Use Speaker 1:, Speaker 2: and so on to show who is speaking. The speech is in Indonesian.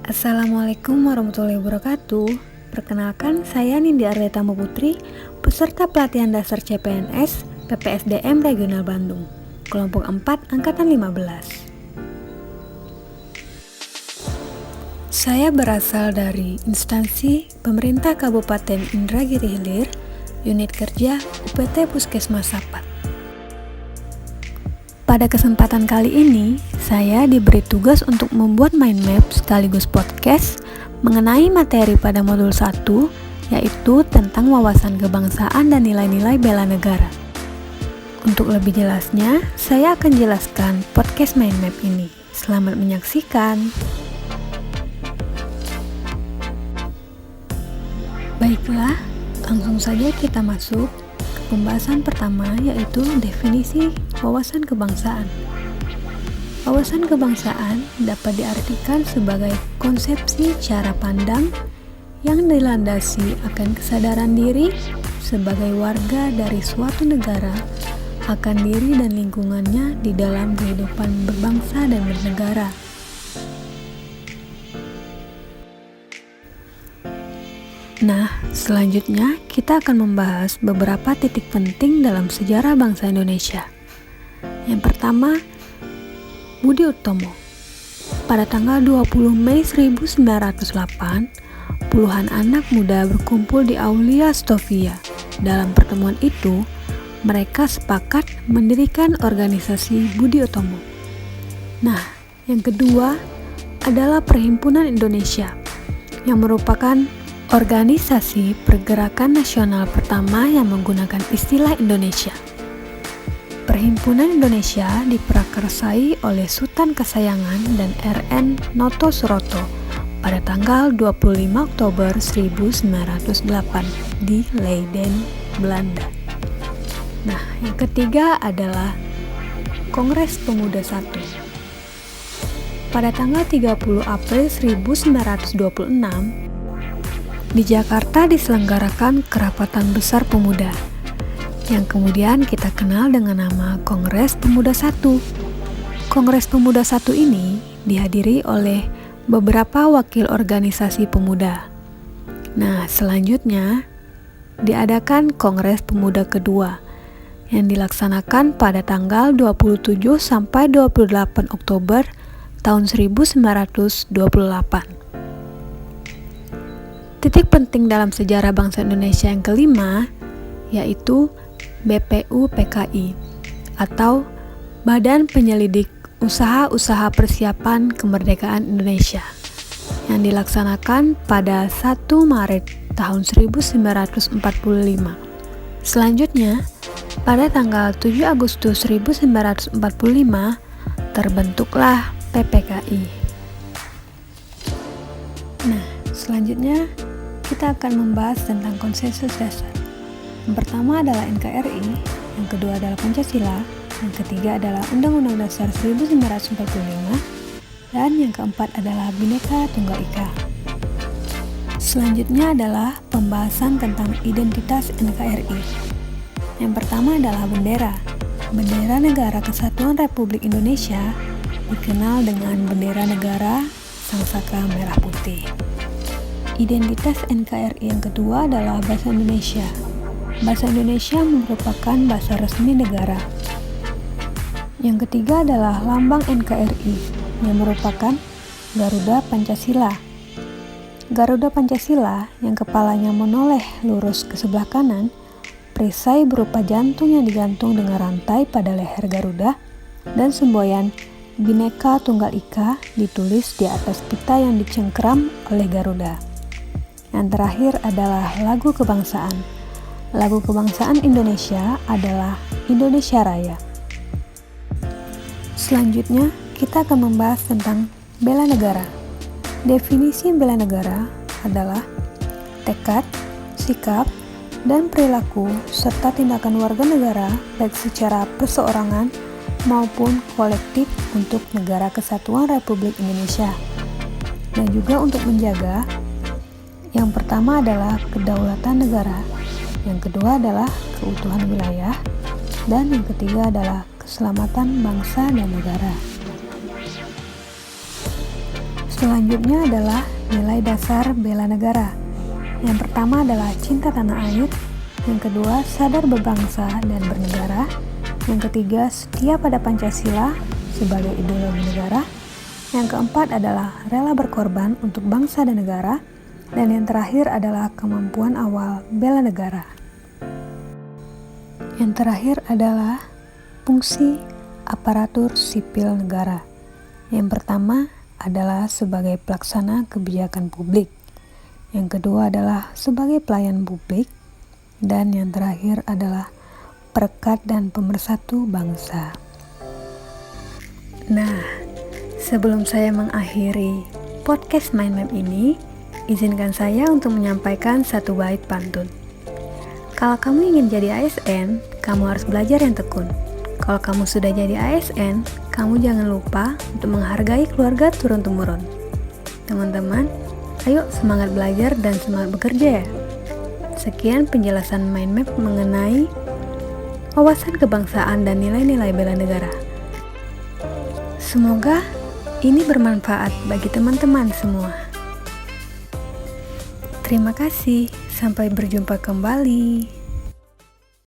Speaker 1: Assalamualaikum warahmatullahi wabarakatuh. Perkenalkan, saya Nindi Arleta Putri, peserta pelatihan dasar CPNS PPSDM Regional Bandung, kelompok 4 angkatan 15. Saya berasal dari instansi pemerintah Kabupaten Indragiri Hilir, unit kerja UPT Puskesmas Sapat. Pada kesempatan kali ini, saya diberi tugas untuk membuat mind map sekaligus podcast mengenai materi pada modul 1, yaitu tentang wawasan kebangsaan dan nilai-nilai bela negara. Untuk lebih jelasnya, saya akan jelaskan podcast mind map ini. Selamat menyaksikan. Baiklah, langsung saja kita masuk ke pembahasan pertama, yaitu definisi wawasan kebangsaan. Wawasan kebangsaan dapat diartikan sebagai konsepsi cara pandang yang dilandasi akan kesadaran diri sebagai warga dari suatu negara akan diri dan lingkungannya di dalam kehidupan berbangsa dan bernegara. Nah, selanjutnya kita akan membahas beberapa titik penting dalam sejarah bangsa Indonesia. Yang pertama, Budi Utomo. Pada tanggal 20 Mei 1908, puluhan anak muda berkumpul di Aulia Stovia. Dalam pertemuan itu, mereka sepakat mendirikan organisasi Budi Utomo. Nah, yang kedua adalah Perhimpunan Indonesia, yang merupakan organisasi pergerakan nasional pertama yang menggunakan istilah Indonesia. Perhimpunan Indonesia diprakarsai oleh Sultan Kasayangan dan R.N. Noto Suroto pada tanggal 25 Oktober 1908 di Leiden, Belanda. Nah, yang ketiga adalah Kongres Pemuda I. Pada tanggal 30 April 1926, di Jakarta diselenggarakan Kerapatan Besar Pemuda, yang kemudian kita kenal dengan nama Kongres Pemuda I. Kongres Pemuda I ini dihadiri oleh beberapa wakil organisasi pemuda. Nah, selanjutnya diadakan Kongres Pemuda kedua yang dilaksanakan pada tanggal 27 sampai 28 Oktober tahun 1928. Titik penting dalam sejarah bangsa Indonesia yang kelima yaitu BPUPKI atau Badan Penyelidik Usaha-Usaha Persiapan Kemerdekaan Indonesia yang dilaksanakan pada 1 Maret tahun 1945. Selanjutnya, pada tanggal 7 Agustus 1945 terbentuklah PPKI. Nah, selanjutnya kita akan membahas tentang konsensus dasar. Yang pertama adalah NKRI, yang kedua adalah Pancasila, yang ketiga adalah Undang-Undang Dasar 1945, dan yang keempat adalah Bhinneka Tunggal Ika. Selanjutnya adalah pembahasan tentang identitas NKRI. Yang pertama adalah bendera. Bendera Negara Kesatuan Republik Indonesia dikenal dengan bendera negara sangsaka merah putih. Identitas NKRI yang kedua adalah bahasa Indonesia. Bahasa Indonesia merupakan bahasa resmi negara. Yang ketiga adalah lambang NKRI yang merupakan Garuda Pancasila. Garuda Pancasila yang kepalanya menoleh lurus ke sebelah kanan, perisai berupa jantung yang digantung dengan rantai pada leher Garuda, dan semboyan Bhinneka Tunggal Ika ditulis di atas pita yang dicengkeram oleh Garuda. Yang terakhir adalah lagu kebangsaan. Lagu kebangsaan Indonesia adalah Indonesia Raya. Selanjutnya, kita akan membahas tentang bela negara. Definisi bela negara adalah tekad, sikap, dan perilaku serta tindakan warga negara baik secara perseorangan maupun kolektif untuk negara kesatuan Republik Indonesia, dan juga untuk menjaga. Yang pertama adalah kedaulatan negara, yang kedua adalah keutuhan wilayah, dan yang ketiga adalah keselamatan bangsa dan negara. Selanjutnya adalah nilai dasar bela negara. Yang pertama adalah cinta tanah air, yang kedua sadar berbangsa dan bernegara, yang ketiga setia pada Pancasila sebagai ideologi negara, yang keempat adalah rela berkorban untuk bangsa dan negara, dan yang terakhir adalah kemampuan awal bela negara. Yang terakhir adalah fungsi aparatur sipil negara. Yang pertama adalah sebagai pelaksana kebijakan publik. Yang kedua adalah sebagai pelayan publik. Dan yang terakhir adalah perekat dan pemersatu bangsa. Nah, sebelum saya mengakhiri podcast Mind Map ini, izinkan saya untuk menyampaikan satu bait pantun. Kalau kamu ingin jadi ASN, kamu harus belajar yang tekun. Kalau kamu sudah jadi ASN, kamu jangan lupa untuk menghargai keluarga turun-temurun. Teman-teman, ayo semangat belajar dan semangat bekerja ya. Sekian penjelasan Mind Map mengenai wawasan kebangsaan dan nilai-nilai bela negara. Semoga ini bermanfaat bagi teman-teman semua. Terima kasih, sampai berjumpa kembali.